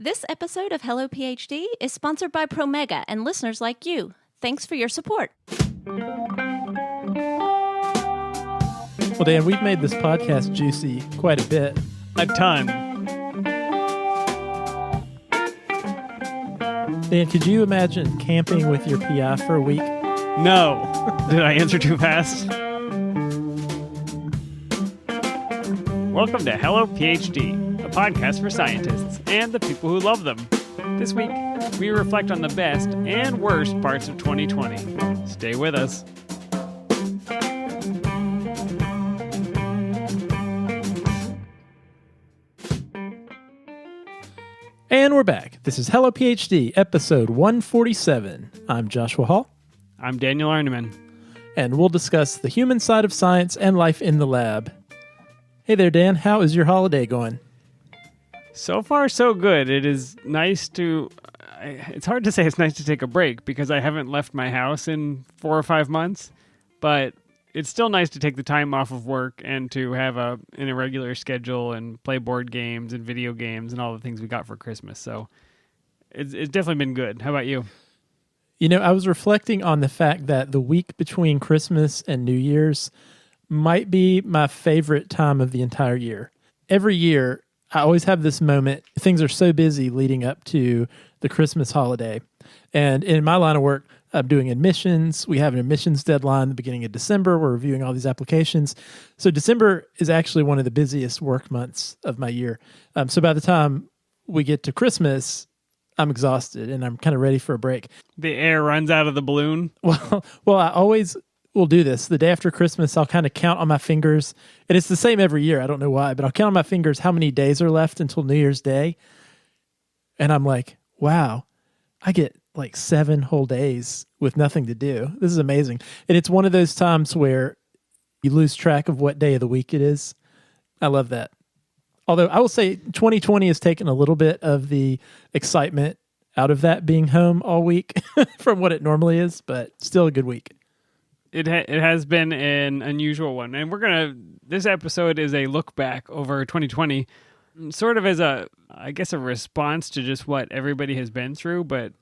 This episode of Hello PhD is sponsored by Promega and listeners like you. Thanks for your support. Well, Dan, we've made this podcast juicy quite a bit. A ton. Dan, could you imagine camping with your PI for a week? No. Did I answer too fast? Welcome to Hello PhD, a podcast for scientists and the people who love them. This week, we reflect on the best and worst parts of 2020. Stay with us. And we're back. This is Hello PhD, episode 147. I'm Joshua Hall. I'm Daniel Arneman. And we'll discuss the human side of science and life in the lab. Hey there, Dan. How is your holiday going? So far, so good. It is nice to... It's hard to say it's nice to take a break because I haven't left my house in 4 or 5 months, but it's still nice to take the time off of work and to have an irregular schedule and play board games and video games and all the things we got for Christmas. So it's definitely been good. How about you? You know, I was reflecting on the fact that the week between Christmas and New Year's might be my favorite time of the entire year. Every year, I always have this moment. Things are so busy leading up to the Christmas holiday. And in my line of work, I'm doing admissions. We have an admissions deadline at the beginning of December. We're reviewing all these applications. So December is actually one of the busiest work months of my year. So by the time we get to Christmas, I'm exhausted and I'm kind of ready for a break. The air runs out of the balloon. Well, I always will do this. The day after Christmas, I'll kind of count on my fingers. And it's the same every year. I don't know why, but I'll count on my fingers how many days are left until New Year's Day. And I'm like, wow, I get like 7 whole days with nothing to do. This is amazing. And it's one of those times where you lose track of what day of the week it is. I love that. Although I will say 2020 has taken a little bit of the excitement out of that being home all week from what it normally is, but still a good week. It has been an unusual one. And this episode is a look back over 2020, sort of as a response to just what everybody has been through, but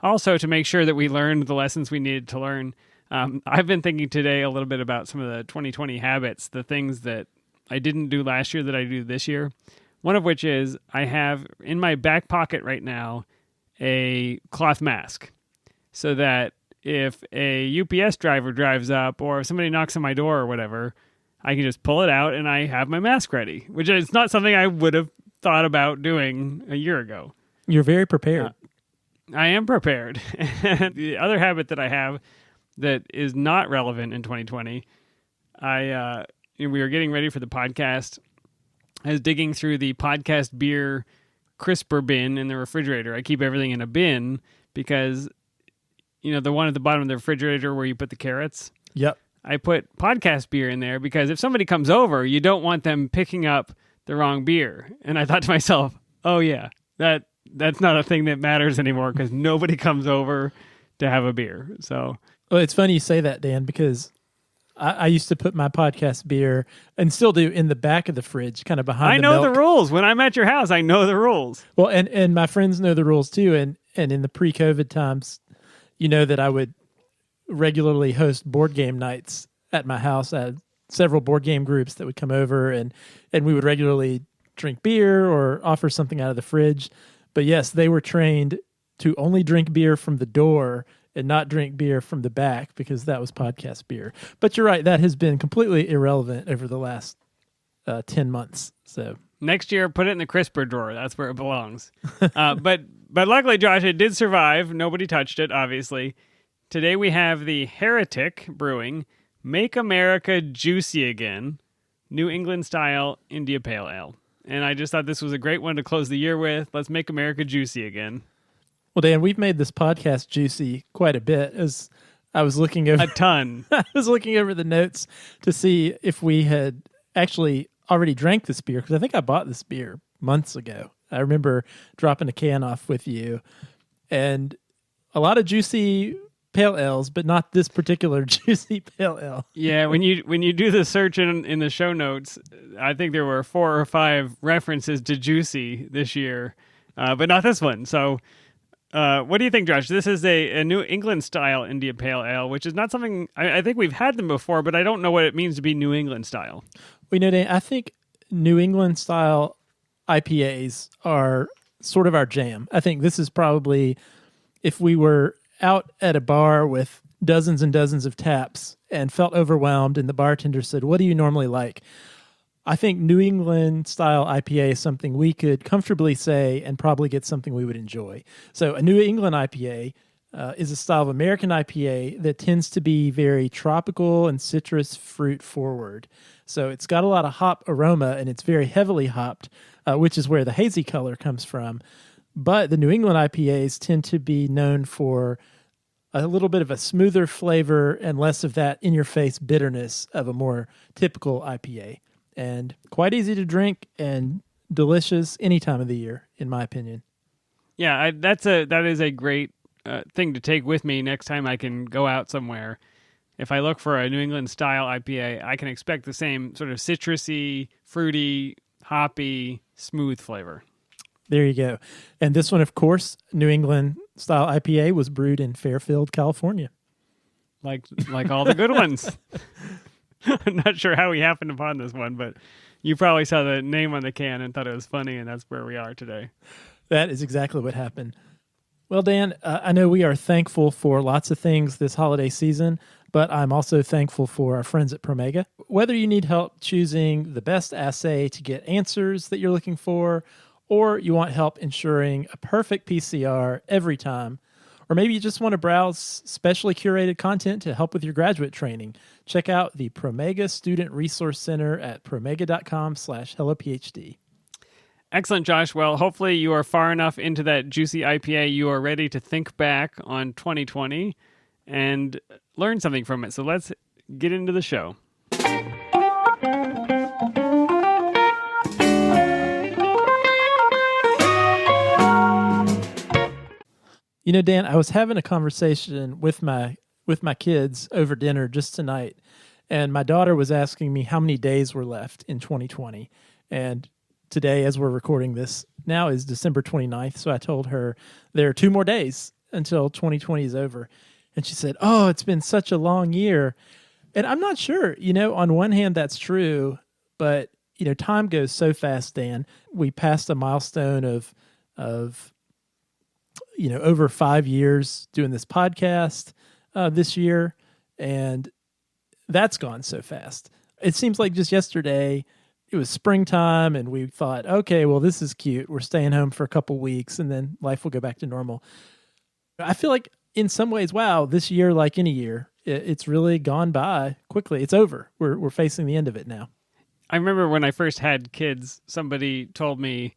also to make sure that we learned the lessons we needed to learn. I've been thinking today a little bit about some of the 2020 habits, the things that I didn't do last year that I do this year. One of which is I have in my back pocket right now a cloth mask so that if a UPS driver drives up or if somebody knocks on my door or whatever, I can just pull it out and I have my mask ready, which is not something I would have thought about doing a year ago. You're very prepared. I am prepared. The other habit that I have that is not relevant in 2020, we were getting ready for the podcast. I was digging through the podcast beer crisper bin in the refrigerator. I keep everything in a bin because, the one at the bottom of the refrigerator where you put the carrots. Yep. I put podcast beer in there because if somebody comes over, you don't want them picking up the wrong beer. And I thought to myself, oh yeah, that's not a thing that matters anymore because nobody comes over to have a beer. So, well, it's funny you say that, Dan, because I used to put my podcast beer, and still do, in the back of the fridge, kind of behind the milk. I know the rules. When I'm at your house, I know the rules. Well, and my friends know the rules too. And in the pre-COVID times, you know that I would regularly host board game nights at my house. I had several board game groups that would come over, and we would regularly drink beer or offer something out of the fridge. But yes, they were trained to only drink beer from the door and not drink beer from the back because that was podcast beer. But you're right, that has been completely irrelevant over the last 10 months. So next year, put it in the crisper drawer. That's where it belongs. But luckily, Josh, it did survive. Nobody touched it, obviously. Today we have the Heretic Brewing Make America Juicy Again, New England Style India Pale Ale. And I just thought this was a great one to close the year with. Let's make America juicy again. Well, Dan, we've made this podcast juicy quite a bit. As I was looking over a ton. I was looking over the notes to see if we had actually already drank this beer, because I think I bought this beer months ago. I remember dropping a can off with you, and a lot of juicy pale ales, but not this particular juicy pale ale. Yeah, when you do the search in the show notes, I think there were 4 or 5 references to juicy this year. but not this one. So what do you think, Josh? This is a New England style India Pale Ale, which is not something I think we've had them before, but I don't know what it means to be New England style. We know, Dan, I think New England style IPAs are sort of our jam. I think this is probably, if we were out at a bar with dozens and dozens of taps and felt overwhelmed and the bartender said, "What do you normally like?" I think New England style IPA is something we could comfortably say and probably get something we would enjoy. So a New England IPA is a style of American IPA that tends to be very tropical and citrus fruit forward. So it's got a lot of hop aroma and it's very heavily hopped, which is where the hazy color comes from. But the New England IPAs tend to be known for a little bit of a smoother flavor and less of that in-your-face bitterness of a more typical IPA. And quite easy to drink and delicious any time of the year, in my opinion. Yeah, that is a great thing to take with me next time I can go out somewhere. If I look for a New England style IPA, I can expect the same sort of citrusy, fruity, hoppy, smooth flavor. There you go. And this one, of course, New England style IPA was brewed in Fairfield, California. Like all the good ones. I'm not sure how we happened upon this one, but you probably saw the name on the can and thought it was funny, and that's where we are today. That is exactly what happened. Well, Dan, I know we are thankful for lots of things this holiday season, but I'm also thankful for our friends at Promega. Whether you need help choosing the best assay to get answers that you're looking for, or you want help ensuring a perfect PCR every time, or maybe you just want to browse specially curated content to help with your graduate training, check out the Promega Student Resource Center at promega.com/hellophd. Excellent, Josh. Well, hopefully you are far enough into that juicy IPA you are ready to think back on 2020 and learn something from it. So let's get into the show. You know, Dan, I was having a conversation with my kids over dinner just tonight, and my daughter was asking me how many days were left in 2020. And today, as we're recording this, now is December 29th, so I told her there are 2 more days until 2020 is over. And she said, "Oh, it's been such a long year." And I'm not sure, on one hand, that's true, but, time goes so fast, Dan. We passed a milestone of over 5 years doing this podcast this year, and that's gone so fast. It seems like just yesterday it was springtime, and we thought, okay, well, this is cute. We're staying home for a couple weeks, and then life will go back to normal. I feel like in some ways, wow, this year, like any year, it's really gone by quickly. It's over. We're facing the end of it now. I remember when I first had kids, somebody told me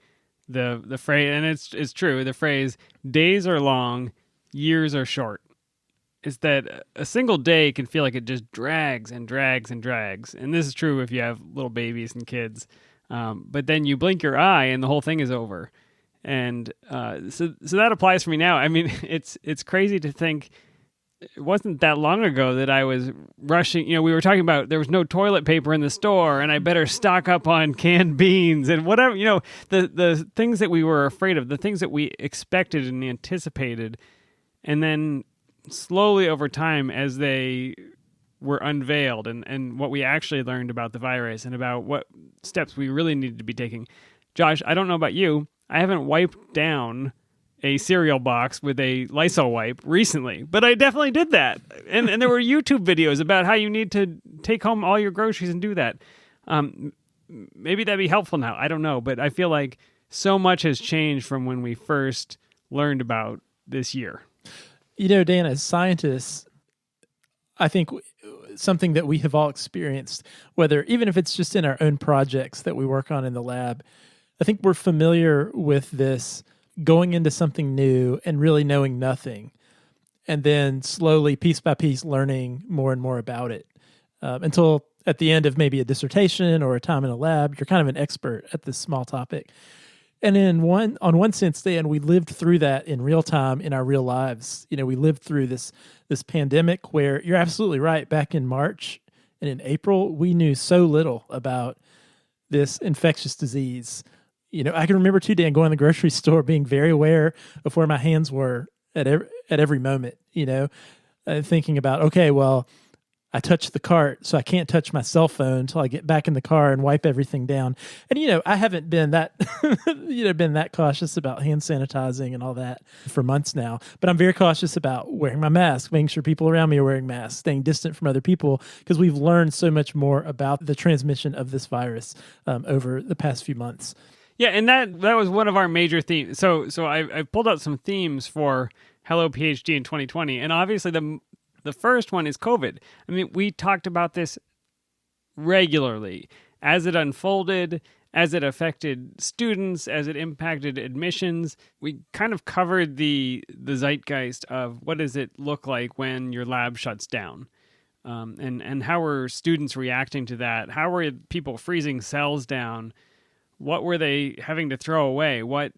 the phrase, and it's true, the phrase, days are long, years are short, is that a single day can feel like it just drags and drags and drags. And this is true if you have little babies and kids. But then you blink your eye and the whole thing is over. And so that applies for me now. I mean, it's crazy to think it wasn't that long ago that I was rushing. We were talking about there was no toilet paper in the store and I better stock up on canned beans and whatever, the things that we were afraid of, the things that we expected and anticipated. And then slowly over time, as they were unveiled and what we actually learned about the virus and about what steps we really needed to be taking. Josh, I don't know about you. I haven't wiped down a cereal box with a Lysol wipe recently, but I definitely did that. And there were YouTube videos about how you need to take home all your groceries and do that. Maybe that'd be helpful now. I don't know, but I feel like so much has changed from when we first learned about this year. Dan, as scientists, I think something that we have all experienced, even if it's just in our own projects that we work on in the lab, I think we're familiar with this going into something new and really knowing nothing, and then slowly, piece by piece, learning more and more about it until at the end of maybe a dissertation or a time in a lab, you're kind of an expert at this small topic. And on one sense, Dan, we lived through that in real time in our real lives. We lived through this pandemic where you're absolutely right. Back in March and in April, we knew so little about this infectious disease. I can remember too, Dan, going to the grocery store, being very aware of where my hands were at every moment, thinking about, okay, well, I touched the cart, so I can't touch my cell phone until I get back in the car and wipe everything down. And, I haven't been that, been that cautious about hand sanitizing and all that for months now. But I'm very cautious about wearing my mask, making sure people around me are wearing masks, staying distant from other people, because we've learned so much more about the transmission of this virus over the past few months. Yeah, and that was one of our major themes. So I pulled out some themes for Hello PhD in 2020, and obviously the first one is COVID. I mean, we talked about this regularly as it unfolded, as it affected students, as it impacted admissions. We kind of covered the zeitgeist of what does it look like when your lab shuts down, and how were students reacting to that? How were people freezing cells down? What were they having to throw away? What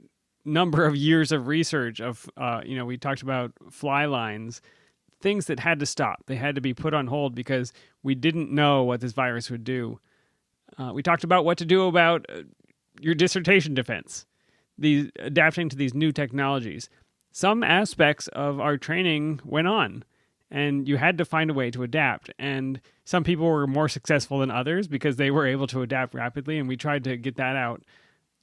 number of years of research of, we talked about fly lines, things that had to stop. They had to be put on hold because we didn't know what this virus would do. We talked about what to do about your dissertation defense, adapting to these new technologies. Some aspects of our training went on, and you had to find a way to adapt. And some people were more successful than others because they were able to adapt rapidly, and we tried to get that out.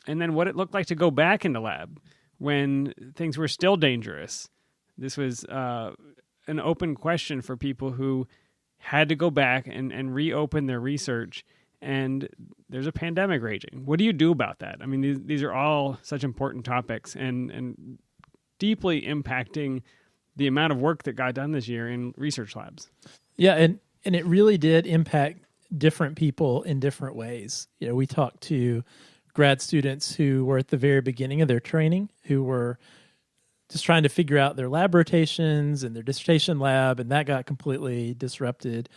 And then what it looked like to go back into lab when things were still dangerous. This was an open question for people who had to go back and reopen their research, and there's a pandemic raging. What do you do about that? I mean, these are all such important topics and deeply impacting the amount of work that got done this year in research labs. Yeah, and it really did impact different people in different ways. We talked to grad students who were at the very beginning of their training, who were just trying to figure out their lab rotations and their dissertation lab, and that got completely disrupted.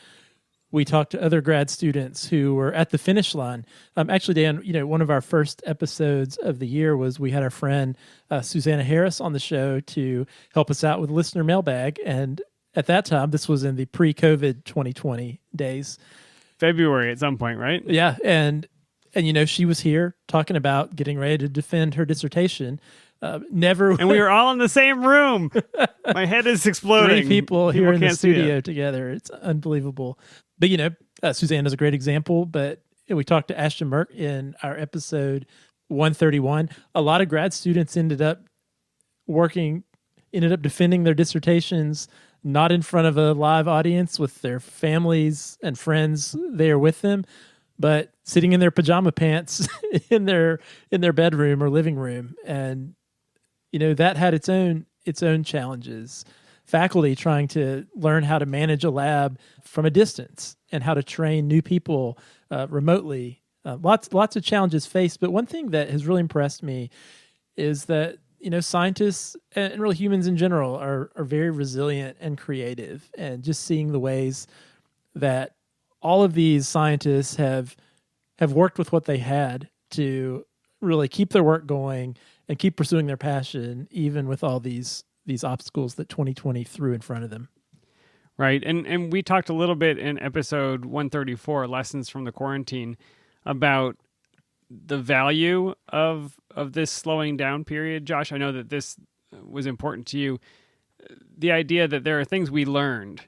We talked to other grad students who were at the finish line. Actually, Dan, one of our first episodes of the year was we had our friend Susanna Harris on the show to help us out with listener mailbag. And at that time, this was in the pre-COVID 2020 days. February at some point, right? Yeah, and she was here talking about getting ready to defend her dissertation. And we were all in the same room. My head is exploding. 3 people here in the studio together. It's unbelievable. But Susanna's a great example. But we talked to Ashton Merck in our episode 131. A lot of grad students ended up defending their dissertations not in front of a live audience with their families and friends there with them, but sitting in their pajama pants in their bedroom or living room. And that had its own challenges. Faculty trying to learn how to manage a lab from a distance and how to train new people remotely. Lots of challenges faced. But one thing that has really impressed me is that scientists and really humans in general are very resilient and creative. And just seeing the ways that all of these scientists have worked with what they had to really keep their work going and keep pursuing their passion, even with all these obstacles that 2020 threw in front of them. Right. And we talked a little bit in episode 134, Lessons from the Quarantine, about the value of this slowing down period. Josh, I know that this was important to you. The idea that there are things we learned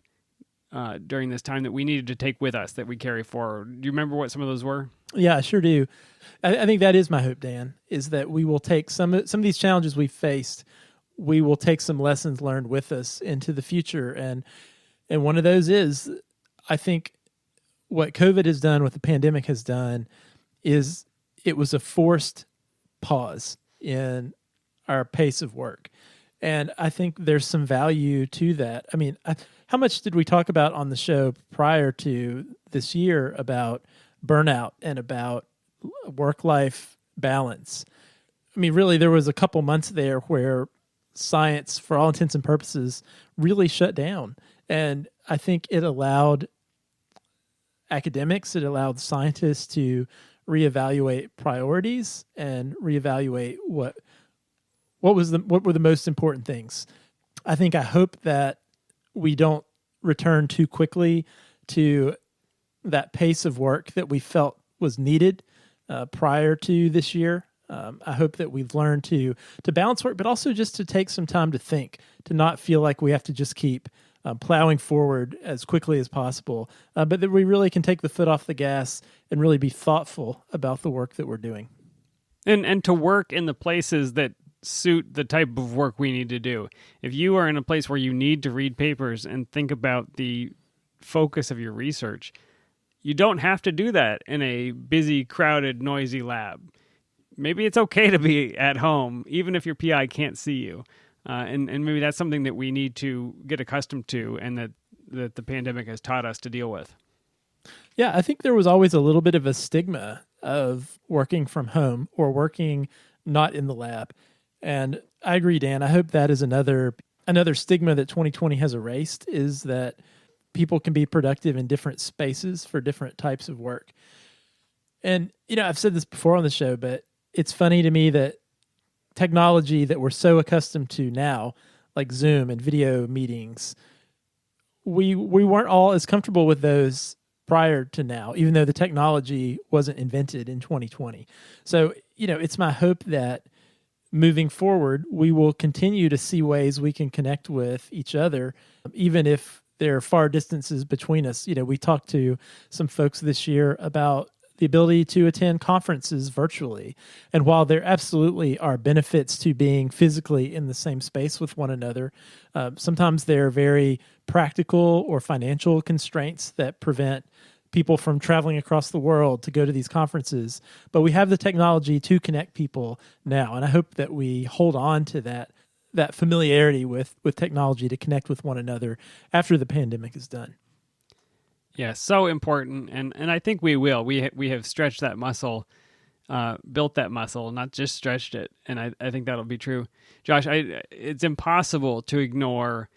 during this time that we needed to take with us, that we carry forward. Do you remember what some of those were? Yeah, I sure do. I think that is my hope, Dan, is that we will take some of these challenges we've faced, we will take some lessons learned with us into the future. And one of those is, I think, what COVID has done, what the pandemic has done, is it was a forced pause in our pace of work. And I think there's some value to that. I mean, how much did we talk about on the show prior to this year about burnout and about work-life balance? I mean, really, there was a couple months there where science, for all intents and purposes, really shut down. And I think it allowed academics, it allowed scientists to reevaluate priorities and reevaluate what were the most important things. I hope that we don't return too quickly to that pace of work that we felt was needed prior to this year. I hope that we've learned to balance work, but also just to take some time to think, to not feel like we have to just keep plowing forward as quickly as possible, but that we really can take the foot off the gas and really be thoughtful about the work that we're doing. And to work in the places that suit the type of work we need to do. If you are in a place where you need to read papers and think about the focus of your research, you don't have to do that in a busy, crowded, noisy lab. Maybe it's okay to be at home, even if your PI can't see you. And maybe that's something that we need to get accustomed to, and that the pandemic has taught us to deal with. Yeah, I think there was always a little bit of a stigma of working from home or working not in the lab. And I agree, Dan. I hope that is another stigma that 2020 has erased, is that people can be productive in different spaces for different types of work. And, I've said this before on the show, but it's funny to me that technology that we're so accustomed to now, like Zoom and video meetings, we weren't all as comfortable with those prior to now, even though the technology wasn't invented in 2020. So, it's my hope that moving forward, we will continue to see ways we can connect with each other, even if there are far distances between us. We talked to some folks this year about the ability to attend conferences virtually. And while there absolutely are benefits to being physically in the same space with one another, sometimes there are very practical or financial constraints that prevent people from traveling across the world to go to these conferences. But we have the technology to connect people now. And I hope that we hold on to that familiarity with technology to connect with one another after the pandemic is done. Yeah, so important, and I think we will. We have stretched that muscle, built that muscle, not just stretched it, and I think that'll be true. Josh, it's impossible to ignore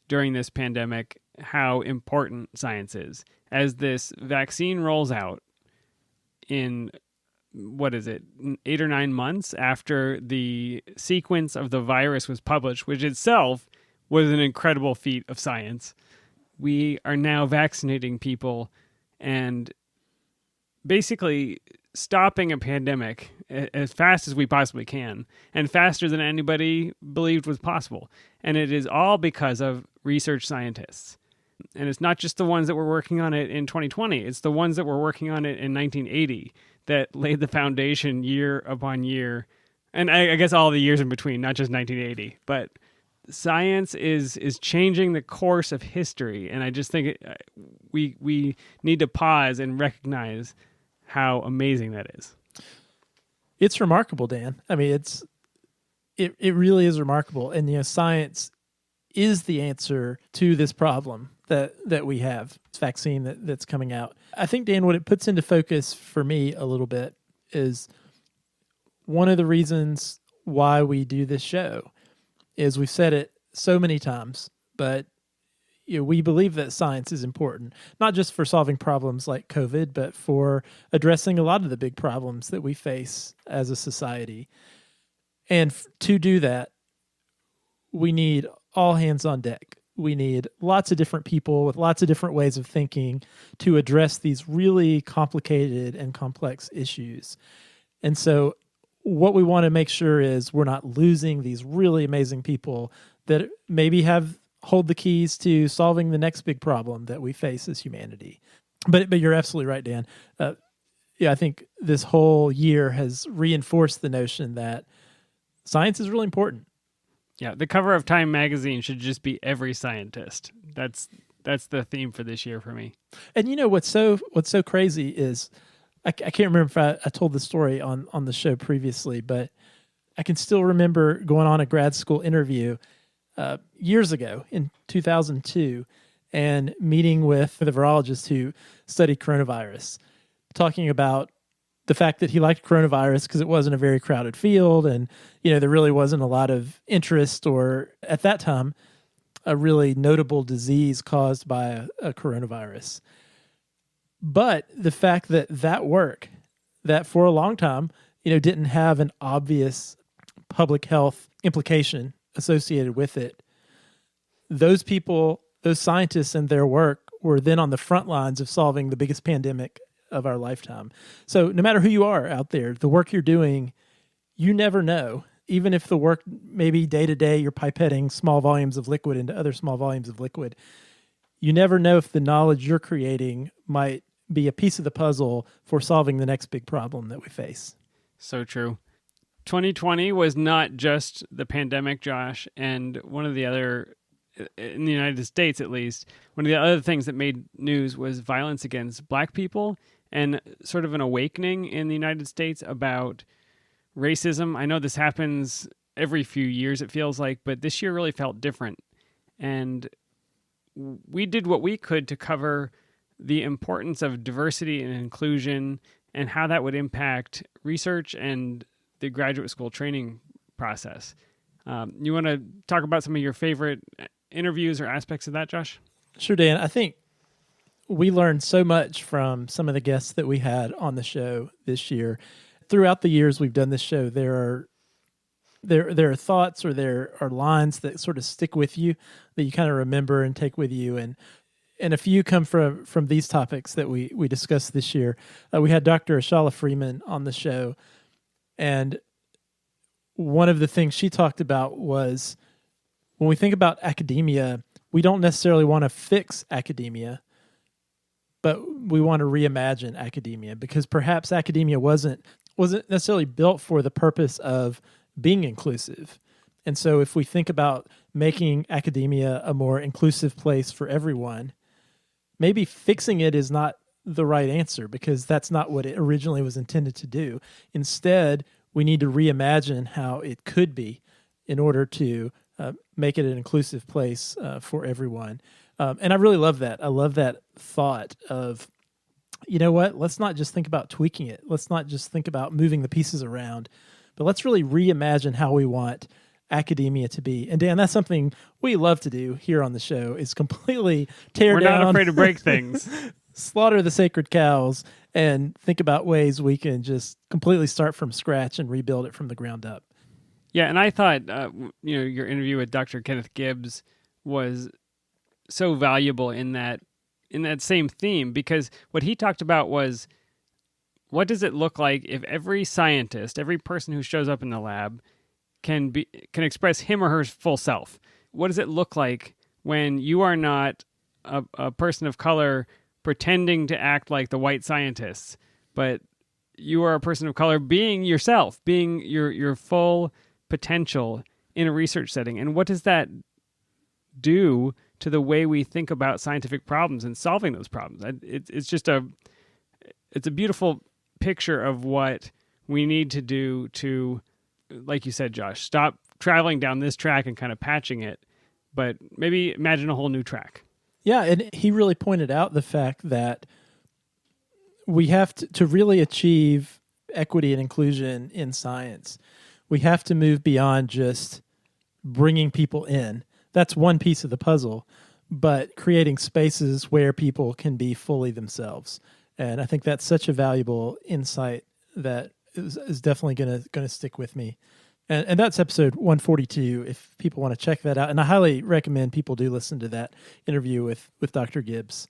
during this pandemic how important science is. As this vaccine rolls out in, 8 or 9 months after the sequence of the virus was published, which itself was an incredible feat of science, we are now vaccinating people and basically stopping a pandemic as fast as we possibly can, and faster than anybody believed was possible. And it is all because of research scientists. And it's not just the ones that were working on it in 2020. It's the ones that were working on it in 1980 that laid the foundation year upon year. And I guess all the years in between, not just 1980. But science is changing the course of history. And I just think we need to pause and recognize how amazing that is. It's remarkable, Dan. I mean, it really is remarkable. And, science is the answer to this problem that we have, this vaccine that's coming out. I think, Dan, what it puts into focus for me a little bit is one of the reasons why we do this show is we've said it so many times, but we believe that science is important, not just for solving problems like COVID, but for addressing a lot of the big problems that we face as a society. And to do that, we need all hands on deck. We need lots of different people with lots of different ways of thinking to address these really complicated and complex issues. And so what we want to make sure is we're not losing these really amazing people that maybe hold the keys to solving the next big problem that we face as humanity. But you're absolutely right, Dan. I think this whole year has reinforced the notion that science is really important. Yeah, the cover of Time magazine should just be every scientist. That's the theme for this year for me. And what's so crazy is I can't remember if I told the story on the show previously, but I can still remember going on a grad school interview years ago in 2002 and meeting with the virologist who studied coronavirus, talking about the fact that he liked coronavirus because it wasn't a very crowded field and, there really wasn't a lot of interest or, at that time, a really notable disease caused by a coronavirus. But the fact that work, that for a long time, didn't have an obvious public health implication associated with it, those people, those scientists and their work were then on the front lines of solving the biggest pandemic of our lifetime. So no matter who you are out there, the work you're doing, you never know. Even if the work, maybe day to day, you're pipetting small volumes of liquid into other small volumes of liquid, you never know if the knowledge you're creating might be a piece of the puzzle for solving the next big problem that we face. So true. 2020 was not just the pandemic, Josh, and one of the other, in the United States at least, one of the other things that made news was violence against Black people and sort of an awakening in the United States about racism. I know this happens every few years, it feels like, but this year really felt different. And we did what we could to cover the importance of diversity and inclusion and how that would impact research and the graduate school training process. You want to talk about some of your favorite interviews or aspects of that, Josh? Sure, Dan. I think we learned so much from some of the guests that we had on the show this year. Throughout the years we've done this show, there are thoughts or there are lines that sort of stick with you that you kind of remember and take with you. And a few come from these topics that we discussed this year. We had Dr. Ashala Freeman on the show. And one of the things she talked about was when we think about academia, we don't necessarily want to fix academia, but we want to reimagine academia because perhaps academia wasn't necessarily built for the purpose of being inclusive. And so if we think about making academia a more inclusive place for everyone, maybe fixing it is not the right answer because that's not what it originally was intended to do. Instead, we need to reimagine how it could be in order to make it an inclusive place for everyone. And I really love that. I love that thought of, you know what, let's not just think about tweaking it. Let's not just think about moving the pieces around, but let's really reimagine how we want academia to be. And Dan, that's something we love to do here on the show is completely tear down. We're not afraid to break things. Slaughter the sacred cows and think about ways we can just completely start from scratch and rebuild it from the ground up. Yeah, and I thought, your interview with Dr. Kenneth Gibbs was so valuable in that same theme because what he talked about was what does it look like if every scientist, every person who shows up in the lab can express him or her full self? What does it look like when you are not a person of color pretending to act like the white scientists, but you are a person of color being yourself, being your full potential in a research setting? And what does that do to the way we think about scientific problems and solving those problems? It's a beautiful picture of what we need to do to, like you said, Josh, stop traveling down this track and kind of patching it, but maybe imagine a whole new track. Yeah, and he really pointed out the fact that we have to really achieve equity and inclusion in science. We have to move beyond just bringing people in. That's one piece of the puzzle, but creating spaces where people can be fully themselves. And I think that's such a valuable insight that is definitely going to stick with me. And that's episode 142 if people want to check that out. And I highly recommend people do listen to that interview with Dr. Gibbs.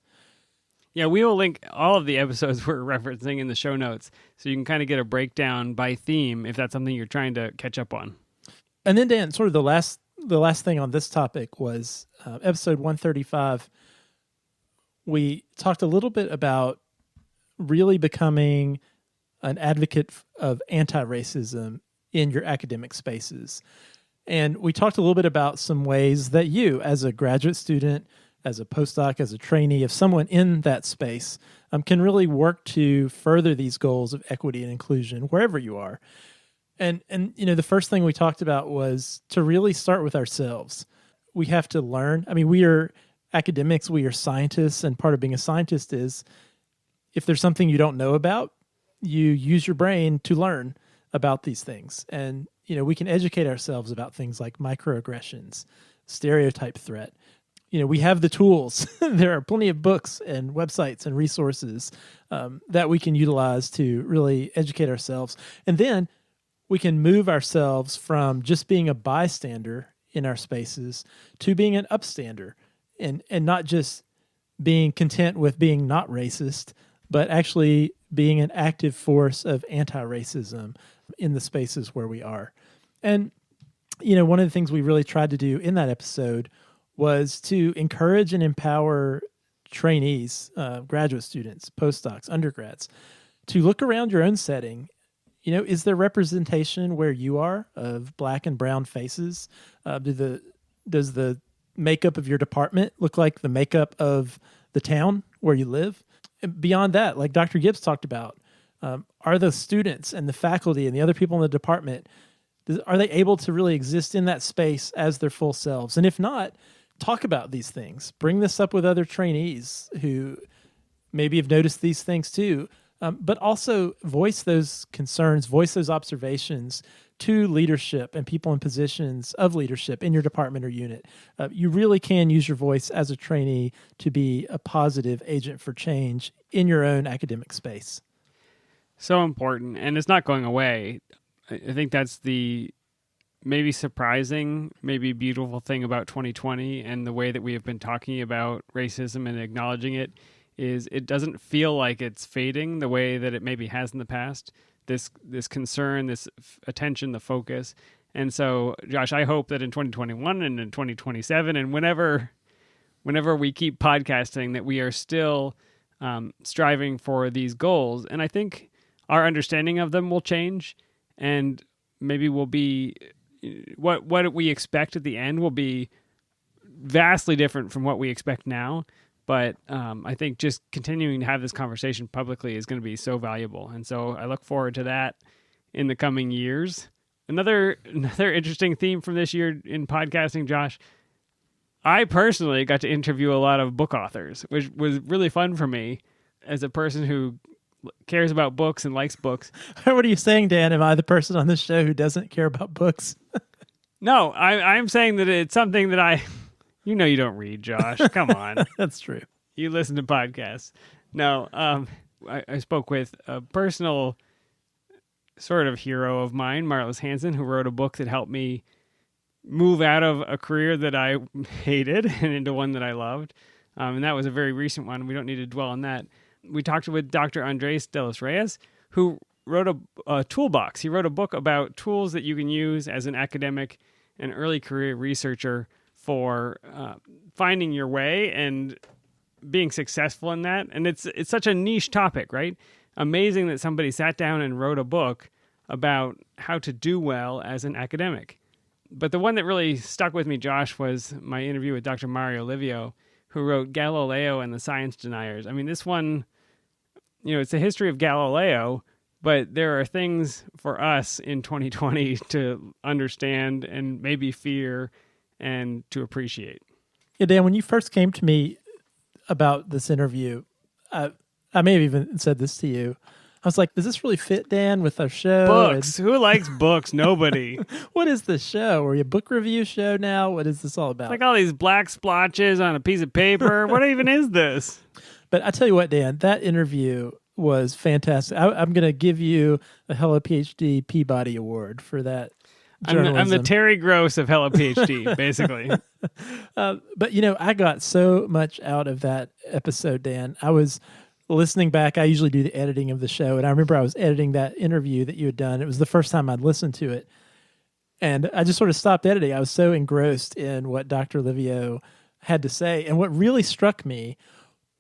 Yeah, we will link all of the episodes we're referencing in the show notes so you can kind of get a breakdown by theme if that's something you're trying to catch up on. And then, Dan, sort of the last thing on this topic was episode 135. We talked a little bit about really becoming an advocate of anti-racism in your academic spaces. And we talked a little bit about some ways that you, as a graduate student, as a postdoc, as a trainee, if someone in that space can really work to further these goals of equity and inclusion wherever you are. And the first thing we talked about was to really start with ourselves. We have to learn. I mean, we are academics, we are scientists, and part of being a scientist is if there's something you don't know about, you use your brain to learn about these things. And, we can educate ourselves about things like microaggressions, stereotype threat. We have the tools. There are plenty of books and websites and resources that we can utilize to really educate ourselves. And then we can move ourselves from just being a bystander in our spaces to being an upstander and not just being content with being not racist, but actually being an active force of anti-racism in the spaces where we are. And, one of the things we really tried to do in that episode was to encourage and empower trainees, graduate students, postdocs, undergrads, to look around your own setting. Is there representation where you are of black and brown faces? Does the makeup of your department look like the makeup of the town where you live? And beyond that, like Dr. Gibbs talked about, are the students and the faculty and the other people in the department, are they able to really exist in that space as their full selves? And if not, talk about these things. Bring this up with other trainees who maybe have noticed these things too. But also voice those concerns, voice those observations to leadership and people in positions of leadership in your department or unit. You really can use your voice as a trainee to be a positive agent for change in your own academic space. So important, and it's not going away. I think that's the maybe surprising, maybe beautiful thing about 2020 and the way that we have been talking about racism and acknowledging it is it doesn't feel like it's fading the way that it maybe has in the past. This concern, this attention, the focus. And so, Josh, I hope that in 2021 and in 2027 and whenever we keep podcasting, that we are still striving for these goals. And I think our understanding of them will change, and maybe will be what we expect at the end will be vastly different from what we expect now. But I think just continuing to have this conversation publicly is going to be so valuable. And so I look forward to that in the coming years. Another interesting theme from this year in podcasting, Josh, I personally got to interview a lot of book authors, which was really fun for me as a person who cares about books and likes books. What are you saying, Dan? Am I the person on this show who doesn't care about books? No, I'm saying that it's something that you don't read, Josh. Come on. That's true. You listen to podcasts. No, I spoke with a personal sort of hero of mine, Marlis Hansen, who wrote a book that helped me move out of a career that I hated and into one that I loved. And that was a very recent one. We don't need to dwell on that. We talked with Dr. Andres de los Reyes, who wrote a toolbox. He wrote a book about tools that you can use as an academic and early career researcher for finding your way and being successful in that. And it's such a niche topic, right? Amazing that somebody sat down and wrote a book about how to do well as an academic. But the one that really stuck with me, Josh, was my interview with Dr. Mario Livio, who wrote Galileo and the Science Deniers. I mean, this one, it's a history of Galileo, but there are things for us in 2020 to understand and maybe fear and to appreciate. Yeah, Dan, when you first came to me about this interview, I may have even said this to you. I was like, does this really fit, Dan, with our show? Books. Who likes books? Nobody. What is this show? Are you a book review show now? What is this all about? It's like all these black splotches on a piece of paper. What even is this? But I tell you what, Dan, that interview was fantastic. I'm going to give you a Hello PhD Peabody Award for that. I'm the Terry Gross of Hello PhD, basically. But, I got so much out of that episode, Dan. I was listening back. I usually do the editing of the show, and I remember I was editing that interview that you had done. It was the first time I'd listened to it, and I just sort of stopped editing. I was so engrossed in what Dr. Livio had to say, and what really struck me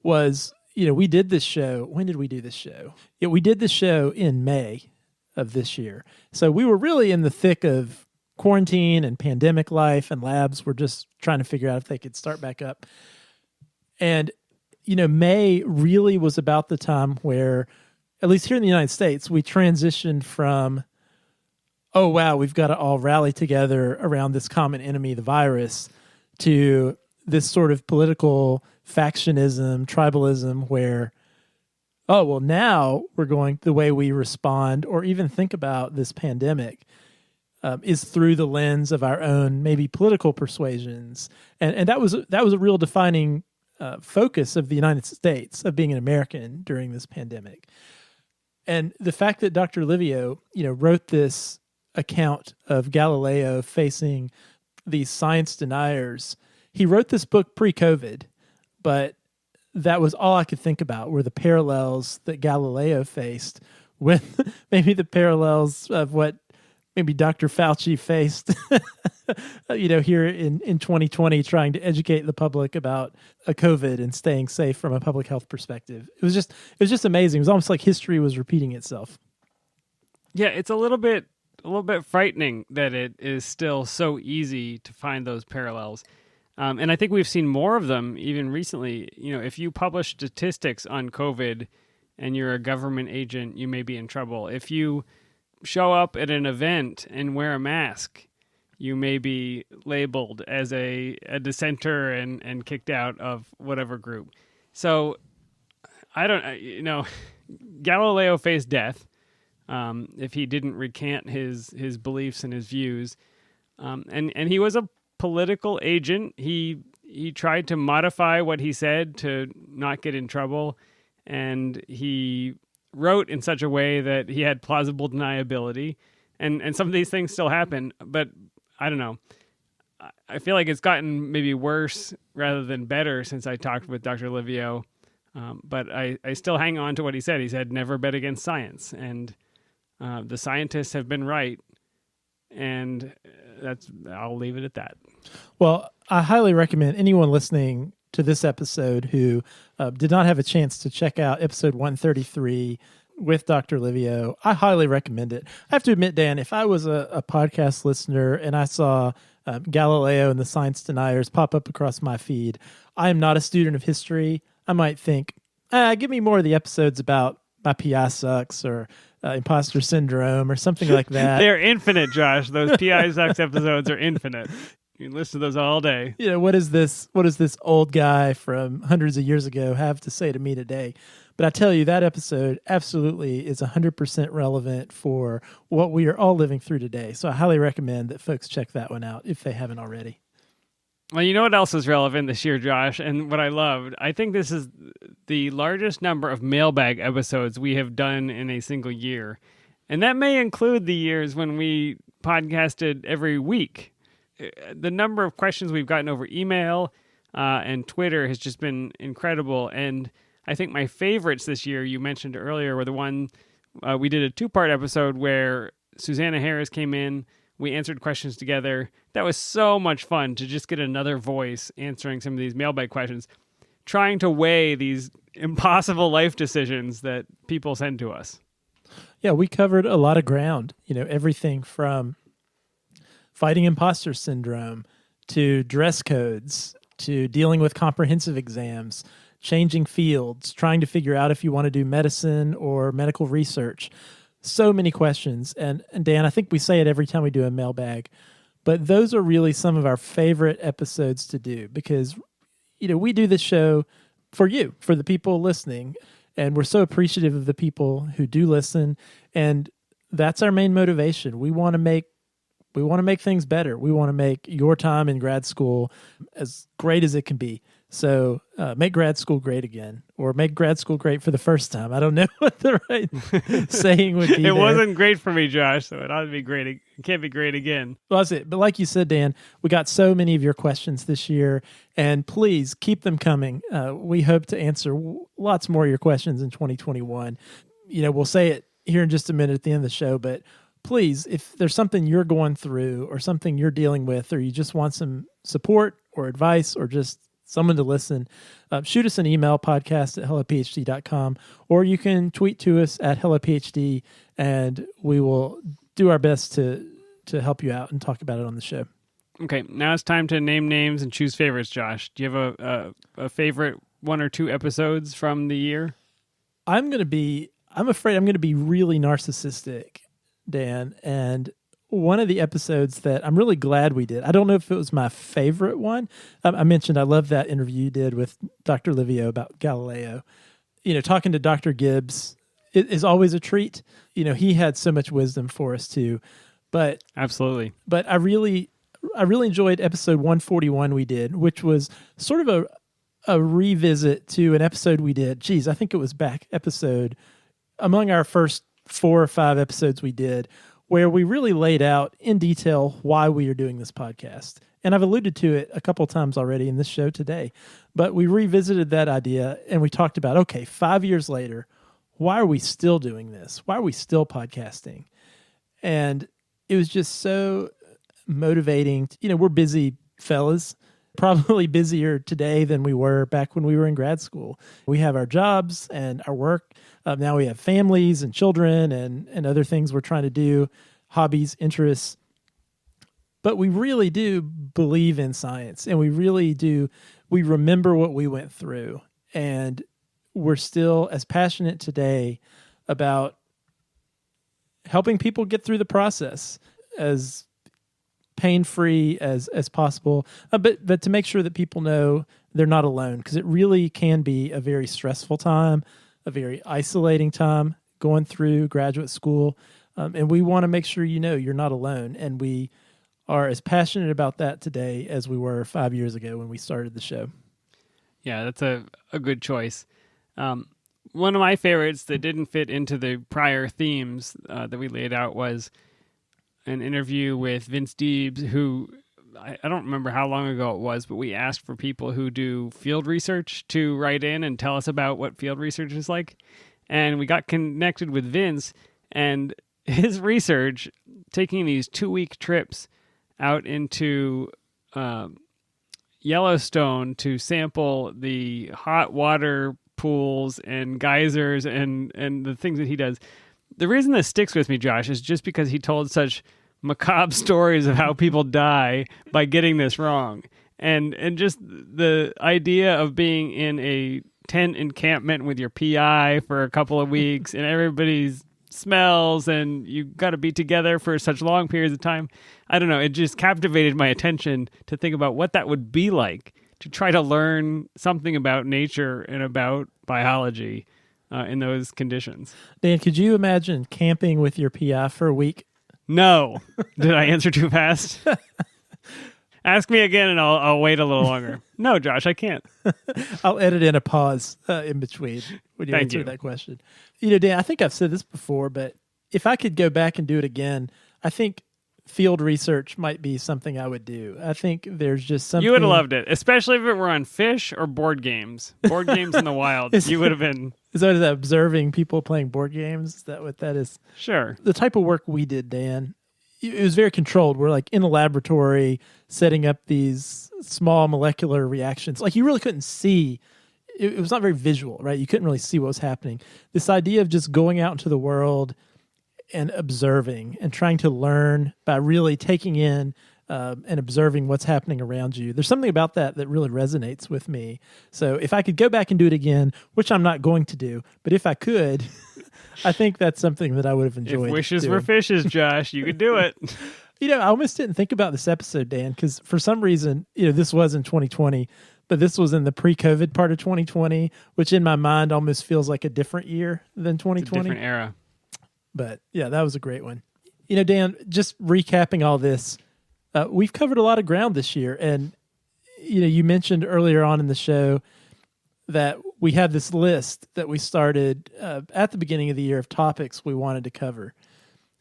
was, we did this show. When did we do this show? Yeah, we did this show in May of this year. So we were really in the thick of quarantine and pandemic life, and labs were just trying to figure out if they could start back up. And, May really was about the time where, at least here in the United States, we transitioned from, oh, wow, we've got to all rally together around this common enemy, the virus, to this sort of political factionism, tribalism, where, oh, well, now we're going, the way we respond or even think about this pandemic is through the lens of our own maybe political persuasions. And that was a real defining focus of the United States, of being an American during this pandemic. And the fact that Dr. Livio, wrote this account of Galileo facing these science deniers, he wrote this book pre-COVID, but that was all I could think about were the parallels that Galileo faced with maybe the parallels of what maybe Dr. Fauci faced, here in 2020, trying to educate the public about a COVID and staying safe from a public health perspective. It was just amazing. It was almost like history was repeating itself. Yeah, it's a little bit frightening that it is still so easy to find those parallels. And I think we've seen more of them even recently. If you publish statistics on COVID and you're a government agent, you may be in trouble. If you show up at an event and wear a mask, you may be labeled as a dissenter and kicked out of whatever group. So Galileo faced death if he didn't recant his beliefs and his views. And he was a political agent. He tried to modify what he said to not get in trouble, and he wrote in such a way that he had plausible deniability, and some of these things still happen, but I don't know. I feel like it's gotten maybe worse rather than better since I talked with Dr. Livio, but I still hang on to what he said. He said, never bet against science, and the scientists have been right, and I'll leave it at that. Well, I highly recommend anyone listening to this episode who did not have a chance to check out episode 133 with Dr. Livio. I highly recommend it. I have to admit, Dan, if I was a podcast listener and I saw Galileo and the science deniers pop up across my feed, I am not a student of history. I might think, give me more of the episodes about my PI sucks or imposter syndrome or something like that. They're infinite, Josh. Those PI sucks episodes are infinite. You can listen to those all day. What does this old guy from hundreds of years ago have to say to me today? But I tell you, that episode absolutely is 100% relevant for what we are all living through today. So I highly recommend that folks check that one out if they haven't already. Well, you know what else is relevant this year, Josh, and what I loved? I think this is the largest number of mailbag episodes we have done in a single year. And that may include the years when we podcasted every week. The number of questions we've gotten over email and Twitter has just been incredible. And I think my favorites this year, you mentioned earlier, were the one we did a 2-part episode where Susanna Harris came in. We answered questions together. That was so much fun to just get another voice answering some of these mailbag questions, trying to weigh these impossible life decisions that people send to us. Yeah, we covered a lot of ground. Everything from fighting imposter syndrome to dress codes to dealing with comprehensive exams, changing fields, trying to figure out if you want to do medicine or medical research. So many questions. And Dan, I think we say it every time we do a mailbag, but those are really some of our favorite episodes to do because, we do this show for you, for the people listening. And we're so appreciative of the people who do listen. And that's our main motivation. We want to make things better. We want to make your time in grad school as great as it can be. So make grad school great again, or make grad school great for the first time. I don't know what the right saying would be. It wasn't great for me, Josh, so it ought to be great. It can't be great again. Well, that's it. But like you said, Dan, we got so many of your questions this year, and please keep them coming. We hope to answer lots more of your questions in 2021. We'll say it here in just a minute at the end of the show, but please, if there's something you're going through or something you're dealing with, or you just want some support or advice or just someone to listen, shoot us an email, podcast@hellophd.com, or you can tweet to us at hellophd, and we will do our best to help you out and talk about it on the show. Okay, now it's time to name names and choose favorites, Josh. Do you have a favorite 1 or 2 episodes from the year? I'm afraid I'm going to be really narcissistic, Dan, and one of the episodes that I'm really glad we did, I don't know if it was my favorite one. I mentioned I love that interview you did with Dr. Livio about Galileo. Talking to Dr. Gibbs is always a treat. He had so much wisdom for us too. But absolutely. But I really enjoyed episode 141 we did, which was sort of a revisit to an episode we did. Geez, I think it was back episode among our first 4 or 5 episodes we did, where we really laid out in detail why we are doing this podcast. And I've alluded to it a couple times already in this show today, but we revisited that idea and we talked about, okay, 5 years later, why are we still doing this? Why are we still podcasting? And it was just so motivating. We're busy fellas, probably busier today than we were back when we were in grad school. We have our jobs and our work. Now we have families and children and other things we're trying to do, hobbies, interests. But we really do believe in science, and we remember what we went through. And we're still as passionate today about helping people get through the process as pain-free as possible, but to make sure that people know they're not alone, because it really can be a very stressful time, a very isolating time going through graduate school, and we want to make sure you're not alone, and we are as passionate about that today as we were 5 years ago when we started the show. Yeah, that's a good choice. One of my favorites that didn't fit into the prior themes that we laid out was an interview with Vince Deebs, who I don't remember how long ago it was, but we asked for people who do field research to write in and tell us about what field research is like. And we got connected with Vince, and his research, taking these 2-week trips out into Yellowstone to sample the hot water pools and geysers and the things that he does. The reason this sticks with me, Josh, is just because he told such macabre stories of how people die by getting this wrong. And just the idea of being in a tent encampment with your PI for a couple of weeks and everybody's smells and you got to be together for such long periods of time. I don't know. It just captivated my attention to think about what that would be like to try to learn something about nature and about biology in those conditions. Dan, could you imagine camping with your PI for a week? No. Did I answer too fast? Ask me again and I'll wait a little longer. No, Josh, I can't. I'll edit in a pause in between when you answer that question. Dan, I think I've said this before, but if I could go back and do it again, I think field research might be something I would do. I think there's just something... You would have loved it, especially if it were on fish or board games. Board games in the wild. You would have been... Is that observing people playing board games? Is that what that is? Sure. The type of work we did, Dan, it was very controlled. We're like in a laboratory setting up these small molecular reactions. Like you really couldn't see. It was not very visual, right? You couldn't really see what was happening. This idea of just going out into the world and observing and trying to learn by really taking in and observing what's happening around you. There's something about that really resonates with me. So if I could go back and do it again, which I'm not going to do, but if I could, I think that's something that I would have enjoyed. If wishes doing. were fishes, Josh, you could do it. I almost didn't think about this episode, Dan, because for some reason, this was in 2020, but this was in the pre-COVID part of 2020, which in my mind almost feels like a different year than 2020. It's a different era. But yeah, that was a great one. Dan, just recapping all this, we've covered a lot of ground this year. And, you mentioned earlier on in the show that we had this list that we started at the beginning of the year of topics we wanted to cover.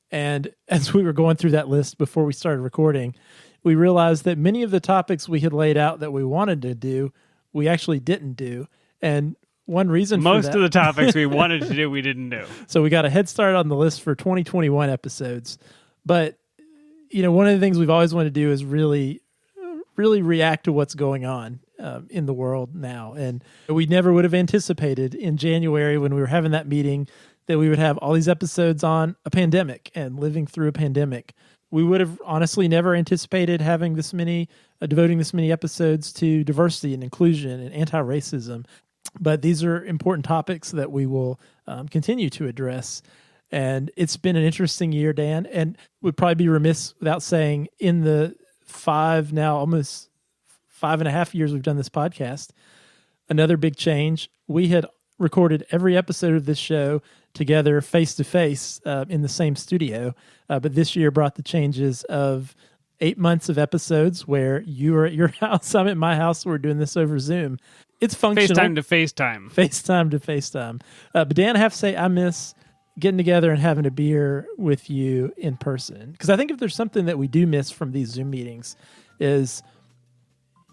And as we were going through that list before we started recording, we realized that many of the topics we had laid out that we wanted to do, we actually didn't do. And one reason most for that, of the topics we wanted to do, we didn't do. So we got a head start on the list for 2021 episodes. But, one of the things we've always wanted to do is really react to what's going on in the world now. And we never would have anticipated in January when we were having that meeting that we would have all these episodes on a pandemic and living through a pandemic. We would have honestly never anticipated having this many, devoting this many episodes to diversity and inclusion and anti-racism. But these are important topics that we will continue to address. And it's been an interesting year, Dan, and would probably be remiss without saying in the almost 5.5 years we've done this podcast, another big change. We had recorded every episode of this show together face-to-face in the same studio, but this year brought the changes of 8 months of episodes where you are at your house, I'm at my house, we're doing this over Zoom. It's functional. FaceTime to FaceTime. FaceTime to FaceTime. But Dan, I have to say, I miss getting together and having a beer with you in person. Because I think if there's something that we do miss from these Zoom meetings is,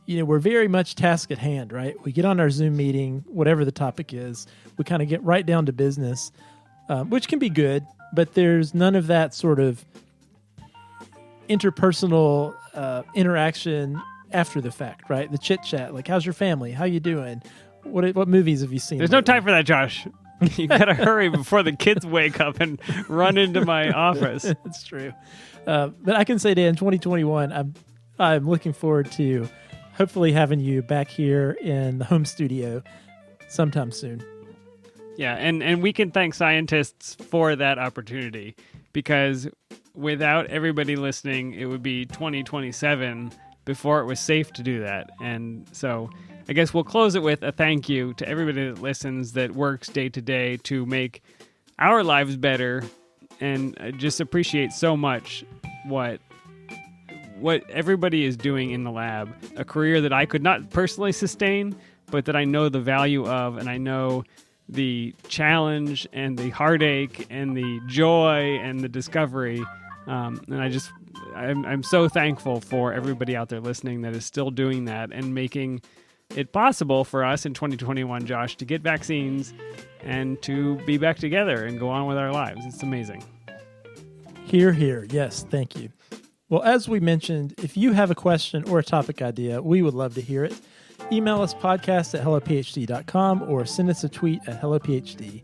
we're very much task at hand, right? We get on our Zoom meeting, whatever the topic is, we kind of get right down to business, which can be good, but there's none of that sort of interpersonal interaction after the fact, right? The chit chat, like, how's your family? How you doing? What movies have you seen? There's no time for that, Josh. You gotta hurry before the kids wake up and run into my office. It's true. But I can say, Dan, 2021, I'm looking forward to hopefully having you back here in the home studio sometime soon. Yeah, and we can thank scientists for that opportunity, because without everybody listening, it would be 2027 before it was safe to do that. And so I guess we'll close it with a thank you to everybody that listens, that works day to day to make our lives better, and I just appreciate so much what everybody is doing in the lab, a career that I could not personally sustain, but that I know the value of, and I know the challenge and the heartache and the joy and the discovery. And I'm so thankful for everybody out there listening that is still doing that and making it possible for us in 2021, Josh, to get vaccines and to be back together and go on with our lives. It's amazing. Hear, hear. Yes, thank you. Well, as we mentioned, if you have a question or a topic idea, we would love to hear it. Email us podcast@hellophd.com or send us a tweet at hellophd.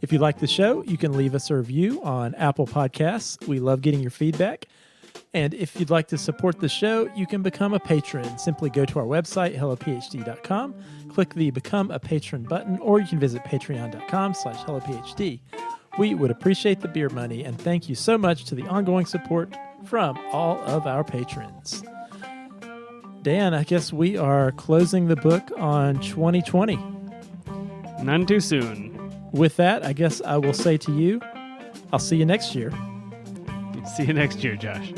If you like the show, you can leave us a review on Apple Podcasts. We love getting your feedback. And if you'd like to support the show, you can become a patron. Simply go to our website, hellophd.com, click the Become a Patron button, or you can visit patreon.com/hellophd. We would appreciate the beer money, and thank you so much to the ongoing support from all of our patrons. Dan, I guess we are closing the book on 2020. None too soon. With that, I guess I will say to you, I'll see you next year. See you next year, Josh.